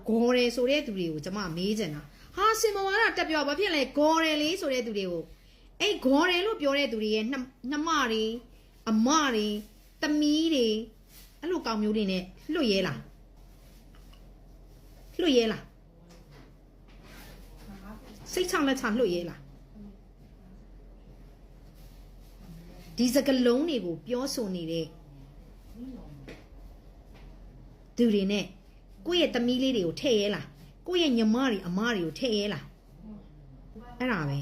ကိုဂေါ်တယ်ဆိုတဲ့သူတွေကိုကျမမေးချင်တာဟာစင်မဝါဒတက်ပြောဘာဖြစ်လဲဂေါ်တယ်လေဆိုတဲ့သူတွေကိုအဲ့ဂေါ်တယ်လို့ပြောတဲ့သူတွေရဲ့နှမတွေအမတွေသမီးတွေအဲ့လိုကောင်မျိုးတွေနဲ့လွတ်ရဲလားလွတ်ရဲလားစိတ်ချလက်ချလွတ်ရဲလားဒီစကလုံးတွေကိုပြောဆိုနေတဲ့သူတွေနဲ့ကိုယ့်ရဲ့သမီးလေးတွေကိုထည့်ရဲလားကိုယ့်ရဲ့ညီမတွေအမတွေကိုထည့်ရဲလားအဲ့ဒါပဲ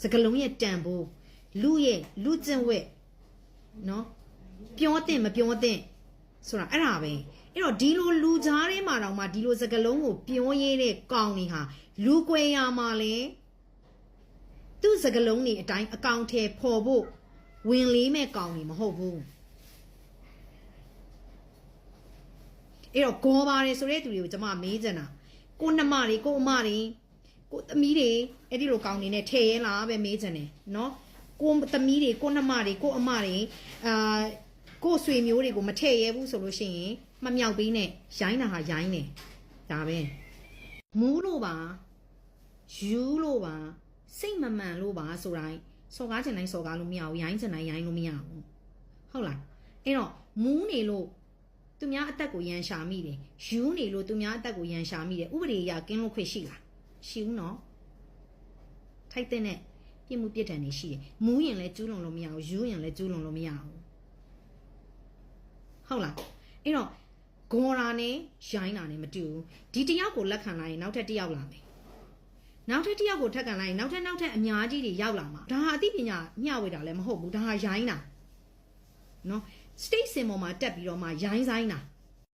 စကလုံးရဲ့တန်ဖိုးလူရဲ့လူကျင့်ဝတ်နော်ပြောတဲ့မပြောတဲ့ဆိုတာအဲ့ဒါပဲအဲ့တော့ဒီလိုလူကြားထဲမှာတော့မှဒီလိုစကလုံးကိုပြောရတဲ့ကောင်တွေဟာလူကွယ်ရမှာလဲသူ့စကလုံးတွေအတိုင်းအကောင့်ထဲပေါ်ဖို့ဝင်လေးမဲ့ကောင်တွေမဟုတ်ဘူးအဲ့တော့ဂေါ်ပါတယ်ဆိုတဲ့သူတွေကိုကျွန်မမေးချင်တာကိုနှမတွေကိုအမတွေကိုသမီးတွေအဲ့ဒီလိုကောင်နေနဲ့ထည့်ရဲလားပဲမေးချင်တယ်နော်ကိုသမီးတွေကိုနှမတွေကိုအမတွေကိုဆွေမျိုးတွေကိုမထည့်ရဲဘူးဆိုလို့ရှိရင်မမြောက်ပေးနဲ့ရိုင်းတာဟာရိုင်းတယ်ဒါပဲမူးလို့ပါယူလို့ပါစိတ်မမှန်လို့ပါဆိုတိုင်းစော်ကားချင်တိုင်းစော်ကားလို့မရဘူးရိုင်းချင်တိုင်းရိုင်းလို့မရဘူးဟုတ်လားအဲ့တော့မူးနေလို့သူများအသက်ကိုရန်ရှာမိတယ်ယူနေလို့သူများအသက်ကိုရန်ရှာမိတယ်ဥပဒေအရကင်းလို့ခွင့်ရှိလားရှိဘူးနော်ထိုက်တဲ့နဲ့ပြစ်မှုပြစ်ဒဏ်တွေရှိတယ်မူးရင်လည်းကျူးလွန်လို့မရဘူးယူရင်လည်းကျူးလွန်လို့မရဘူးဟုတ်လားအဲ့တော့ဂေါ်ရာနဲ့ရိုင်းတာနဲ့မတူဘူးဒီတယောက်ကိုလက်ခံလိုက်ရင်နောက်ထပ်တယောက်လာမယ်နောက်ထပ်တယောက်ကိုထပ်ကန်လိုက်ရင်နောက်ထပ်အများကြီးတွေရောက်လာမှာဒါဟာအသိပညာမျှဝေတာလည်းမဟုတ်ဘူးဒါဟာရိုင်းတာနော် state စင်ပေါ်မှာတက်ပြီးတော့မှရိုင်းဆိုင်တာ